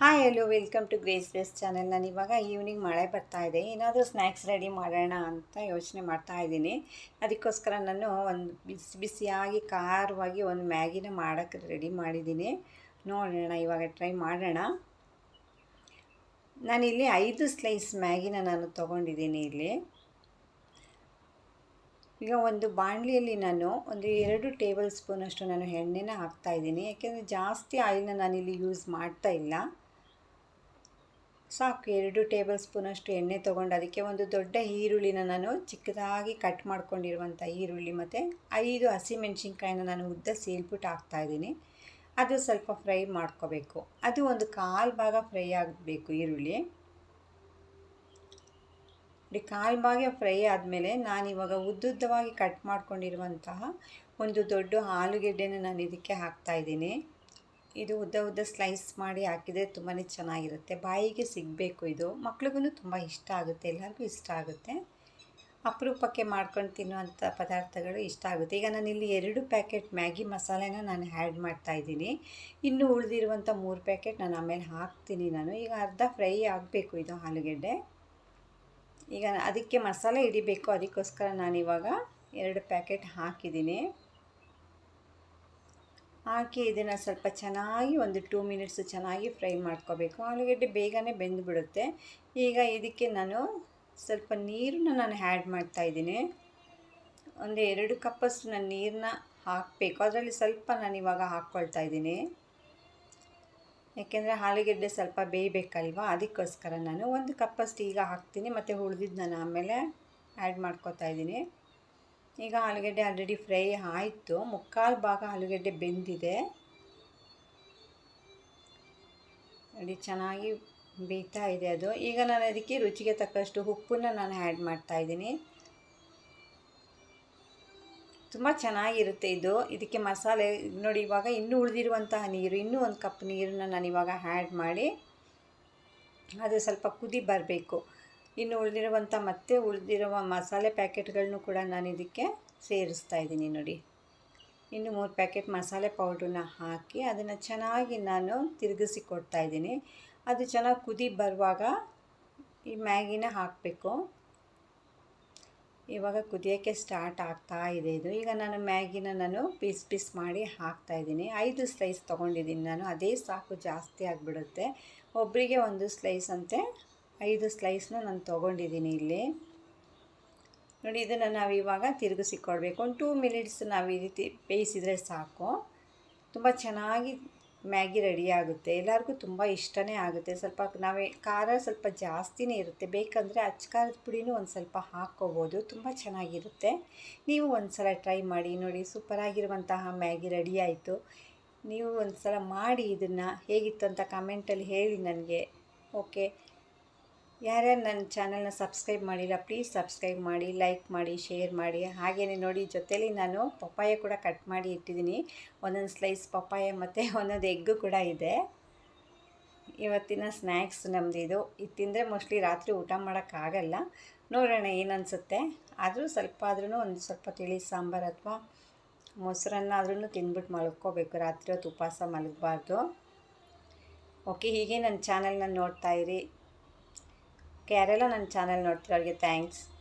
Hi hello welcome to Grace Base channel. ನಾನು ಇವಾಗ evening ಮಳೆ ಬರ್ತಾ ಇದೆ, ಏನಾದರೂ ಸ್ನ್ಯಾಕ್ಸ್ ರೆಡಿ ಮಾಡೋಣ ಅಂತ ಯೋಚನೆ ಮಾಡ್ತಾ ಇದ್ದೀನಿ. ಅದಕ್ಕೋಸ್ಕರ ನಾನು ಒಂದು ಬಿಸಿಯಾಗಿ ಖಾರವಾಗಿ ಒಂದು ಮ್ಯಾಗಿನ ಮಾಡೋಕ್ಕೆ ರೆಡಿ ಮಾಡಿದ್ದೀನಿ. ನೋಡೋಣ, ಇವಾಗ ಟ್ರೈ ಮಾಡೋಣ. ನಾನಿಲ್ಲಿ 5 ಸ್ಲೈಸ್ ಮ್ಯಾಗಿನ ನಾನು ತೊಗೊಂಡಿದ್ದೀನಿ. ಇಲ್ಲಿ ಈಗ ಒಂದು ಬಾಣಲಿಯಲ್ಲಿ ನಾನು ಒಂದು 2 ಟೇಬಲ್ ಸ್ಪೂನಷ್ಟು ನಾನು ಎಣ್ಣೆನ ಹಾಕ್ತಾಯಿದ್ದೀನಿ. ಯಾಕೆಂದರೆ ಜಾಸ್ತಿ ಆಯಿಲ್ನ ನಾನಿಲ್ಲಿ ಯೂಸ್ ಮಾಡ್ತಾ ಇಲ್ಲ. ಸಾಕು, 2 ಟೇಬಲ್ ಸ್ಪೂನಷ್ಟು ಎಣ್ಣೆ ತೊಗೊಂಡು ಅದಕ್ಕೆ ಒಂದು ದೊಡ್ಡ ಈರುಳ್ಳಿನ ನಾನು ಚಿಕ್ಕದಾಗಿ ಕಟ್ ಮಾಡ್ಕೊಂಡಿರುವಂಥ ಈರುಳ್ಳಿ ಮತ್ತು 5 ಹಸಿಮೆಣ್ಸಿನ್ಕಾಯಿನ ನಾನು ಉದ್ದ ಸೀಳ್ಬಿಟ್ಟು ಹಾಕ್ತಾಯಿದ್ದೀನಿ. ಅದು ಸ್ವಲ್ಪ ಫ್ರೈ ಮಾಡ್ಕೋಬೇಕು. ಅದು ಒಂದು 1/4 ಭಾಗ ಫ್ರೈ ಆಗಬೇಕು ಈರುಳ್ಳಿ. 1/4 ಭಾಗ ಫ್ರೈ ಆದಮೇಲೆ ನಾನಿವಾಗ ಉದ್ದುದ್ದವಾಗಿ ಕಟ್ ಮಾಡ್ಕೊಂಡಿರುವಂತಹ ಒಂದು ದೊಡ್ಡ ಆಲೂಗೆಡ್ಡೆನ ನಾನು ಇದಕ್ಕೆ ಹಾಕ್ತಾಯಿದ್ದೀನಿ. ಇದು ಉದ್ದ ಸ್ಲೈಸ್ ಮಾಡಿ ಹಾಕಿದರೆ ತುಂಬಾ ಚೆನ್ನಾಗಿರುತ್ತೆ, ಬಾಯಿಗೆ ಸಿಗಬೇಕು. ಇದು ಮಕ್ಳಿಗೂ ತುಂಬ ಇಷ್ಟ ಆಗುತ್ತೆ, ಎಲ್ಲರಿಗೂ ಇಷ್ಟ ಆಗುತ್ತೆ. ಅಪರೂಪಕ್ಕೆ ಮಾಡ್ಕೊಂಡು ತಿನ್ನುವಂಥ ಪದಾರ್ಥಗಳು ಇಷ್ಟ ಆಗುತ್ತೆ. ಈಗ ನಾನಿಲ್ಲಿ 2 ಪ್ಯಾಕೆಟ್ ಮ್ಯಾಗಿ ಮಸಾಲೆನ ನಾನು ಆ್ಯಡ್ ಮಾಡ್ತಾಯಿದ್ದೀನಿ. ಇನ್ನು ಉಳಿದಿರುವಂಥ 3 ಪ್ಯಾಕೆಟ್ ನಾನು ಆಮೇಲೆ ಹಾಕ್ತೀನಿ. ಈಗ ಅರ್ಧ ಫ್ರೈ ಆಗಬೇಕು ಇದು ಆಲೂಗೆಡ್ಡೆ. ಈಗ ಅದಕ್ಕೆ ಮಸಾಲೆ ಹಿಡಿಬೇಕು, ಅದಕ್ಕೋಸ್ಕರ ನಾನಿವಾಗ 2 ಪ್ಯಾಕೆಟ್ ಹಾಕಿದ್ದೀನಿ. ಹಾಕಿ ಇದನ್ನು ಸ್ವಲ್ಪ ಚೆನ್ನಾಗಿ ಒಂದು 2 ಮಿನಿಟ್ಸು ಚೆನ್ನಾಗಿ ಫ್ರೈ ಮಾಡ್ಕೋಬೇಕು. ಆಲೂಗಡ್ಡೆ ಬೇಗನೆ ಬೆಂದುಬಿಡುತ್ತೆ. ಈಗ ಇದಕ್ಕೆ ನಾನು ಸ್ವಲ್ಪ ನೀರನ್ನ ನಾನು ಆ್ಯಡ್ ಮಾಡ್ತಾಯಿದ್ದೀನಿ. ಒಂದು 2 ಕಪ್ಪಷ್ಟು ನಾನು ನೀರನ್ನ ಹಾಕಬೇಕು. ಅದರಲ್ಲಿ ಸ್ವಲ್ಪ ನಾನಿವಾಗ ಹಾಕ್ಕೊಳ್ತಾ ಇದ್ದೀನಿ, ಯಾಕೆಂದರೆ ಆಲೂಗೆಡ್ಡೆ ಸ್ವಲ್ಪ ಬೇಯಬೇಕಲ್ವ, ಅದಕ್ಕೋಸ್ಕರ ನಾನು 1 ಕಪ್ಪಷ್ಟು ಈಗ ಹಾಕ್ತೀನಿ. ಮತ್ತು ಉಳಿದಿದ್ದು ನಾನು ಆಮೇಲೆ ಆ್ಯಡ್ ಮಾಡ್ಕೊತಾ ಇದ್ದೀನಿ. ಈಗ ಆಲೂಗಡ್ಡೆ ಆಲ್ರೆಡಿ ಫ್ರೈ ಆಯಿತು, 3/4 ಭಾಗ ಆಲೂಗಡ್ಡೆ ಬೆಂದಿದೆ ನೋಡಿ, ಚೆನ್ನಾಗಿ ಬೇಯ್ತಾ ಇದೆ ಅದು. ಈಗ ನಾನು ಅದಕ್ಕೆ ರುಚಿಗೆ ತಕ್ಕಷ್ಟು ಉಪ್ಪನ್ನು ನಾನು ಆ್ಯಡ್ ಮಾಡ್ತಾಯಿದ್ದೀನಿ. ತುಂಬ ಚೆನ್ನಾಗಿರುತ್ತೆ ಇದು. ಇದಕ್ಕೆ ಮಸಾಲೆ ನೋಡಿ, ಇವಾಗ ಇನ್ನೂ ಉಳಿದಿರುವಂತಹ ನೀರು, ಇನ್ನೂ 1 ಕಪ್ ನೀರನ್ನು ನಾನಿವಾಗ ಆ್ಯಡ್ ಮಾಡಿ ಅದು ಸ್ವಲ್ಪ ಕುದಿ ಬರಬೇಕು. ಇನ್ನು ಉಳಿದಿರುವ ಮಸಾಲೆ ಪ್ಯಾಕೆಟ್ಗಳನ್ನು ಕೂಡ ನಾನು ಇದಕ್ಕೆ ಸೇರಿಸ್ತಾ ಇದ್ದೀನಿ. ನೋಡಿ, ಇನ್ನು 3 ಪ್ಯಾಕೆಟ್ ಮಸಾಲೆ ಪೌಡ್ರನ್ನ ಹಾಕಿ ಅದನ್ನು ಚೆನ್ನಾಗಿ ನಾನು ತಿರುಗಿಸಿ ಕೊಡ್ತಾ ಇದ್ದೀನಿ. ಅದು ಚೆನ್ನಾಗಿ ಕುದಿ ಬರುವಾಗ ಈ ಮ್ಯಾಗಿನ ಹಾಕಬೇಕು. ಇವಾಗ ಕುದಿಯೋಕ್ಕೆ ಸ್ಟಾರ್ಟ್ ಆಗ್ತಾ ಇದೆ ಇದು. ಈಗ ನಾನು ಮ್ಯಾಗಿನ ಪೀಸ್ ಮಾಡಿ ಹಾಕ್ತಾಯಿದ್ದೀನಿ. 5 ಸ್ಲೈಸ್ ತೊಗೊಂಡಿದ್ದೀನಿ ನಾನು, ಅದೇ ಸಾಕು, ಜಾಸ್ತಿ ಆಗಿಬಿಡುತ್ತೆ. ಒಬ್ಬರಿಗೆ 1 ಸ್ಲೈಸ್ ಅಂತೆ 5 ಸ್ಲೈಸ್ನ ನಾನು ತೊಗೊಂಡಿದ್ದೀನಿ ಇಲ್ಲಿ. ನೋಡಿ, ಇದನ್ನು ನಾವು ಇವಾಗ ತಿರುಗಿಸಿ ಕೊಡಬೇಕು. ಒಂದು 2 ಮಿನಿಟ್ಸ್ ನಾವು ಈ ರೀತಿ ಬೇಯಿಸಿದರೆ ಸಾಕು. ತುಂಬ ಚೆನ್ನಾಗಿ ಮ್ಯಾಗಿ ರೆಡಿ ಆಗುತ್ತೆ. ಎಲ್ಲರಿಗೂ ತುಂಬ ಇಷ್ಟನೇ ಆಗುತ್ತೆ. ಸ್ವಲ್ಪ ಖಾರ ಸ್ವಲ್ಪ ಜಾಸ್ತಿನೇ ಇರುತ್ತೆ. ಬೇಕಂದರೆ ಅಚ್ಕಾರದ ಪುಡಿನೂ ಒಂದು ಸ್ವಲ್ಪ ಹಾಕ್ಕೋಬೋದು, ತುಂಬ ಚೆನ್ನಾಗಿರುತ್ತೆ. ನೀವು ಒಂದು ಸಲ ಟ್ರೈ ಮಾಡಿ ನೋಡಿ. ಸೂಪರಾಗಿರುವಂತಹ ಮ್ಯಾಗಿ ರೆಡಿ ಆಯಿತು. ನೀವು ಒಂದು ಸಲ ಮಾಡಿ ಇದನ್ನು ಹೇಗಿತ್ತು ಅಂತ ಕಮೆಂಟಲ್ಲಿ ಹೇಳಿ ನನಗೆ. ಓಕೆ, ಯಾರ್ಯಾರು ನನ್ನ ಚಾನಲ್ನ ಸಬ್ಸ್ಕ್ರೈಬ್ ಮಾಡಿಲ್ಲ ಪ್ಲೀಸ್ ಸಬ್ಸ್ಕ್ರೈಬ್ ಮಾಡಿ, ಲೈಕ್ ಮಾಡಿ, ಶೇರ್ ಮಾಡಿ. ಹಾಗೆಯೇ ನೋಡಿ, ಜೊತೆಲಿ ನಾನು ಪಪ್ಪಾಯ ಕೂಡ ಕಟ್ ಮಾಡಿ ಇಟ್ಟಿದ್ದೀನಿ. ಒಂದೊಂದು ಸ್ಲೈಸ್ ಪಪ್ಪಾಯ ಮತ್ತು ಒಂದೊಂದು ಎಗ್ಗು ಕೂಡ ಇದೆ. ಇವತ್ತಿನ ಸ್ನ್ಯಾಕ್ಸ್ ನಮ್ಮದು ಇದು ತಿಂದರೆ ಮೋಸ್ಟ್ಲಿ ರಾತ್ರಿ ಊಟ ಮಾಡೋಕ್ಕಾಗಲ್ಲ. ನೋಡೋಣ ಏನನ್ಸುತ್ತೆ. ಆದರೂ ಒಂದು ಸ್ವಲ್ಪ ತಿಳಿ ಸಾಂಬಾರು ಅಥವಾ ಮೊಸರನ್ನ ಆದ್ರೂ ತಿಂದ್ಬಿಟ್ಟು ಮಲ್ಕೋಬೇಕು. ರಾತ್ರಿ ಹೊತ್ತು ಉಪವಾಸ ಮಲಗಬಾರ್ದು. ಓಕೆ, ಹೀಗೆ ನನ್ನ ಚಾನಲ್ನ ನೋಡ್ತಾಯಿರಿ. ಯಾರೆಲ್ಲ ನನ್ನ ಚಾನಲ್ ನೋಡ್ತೀರೋ ಅವ್ರಿಗೆ ಥ್ಯಾಂಕ್ಸ್.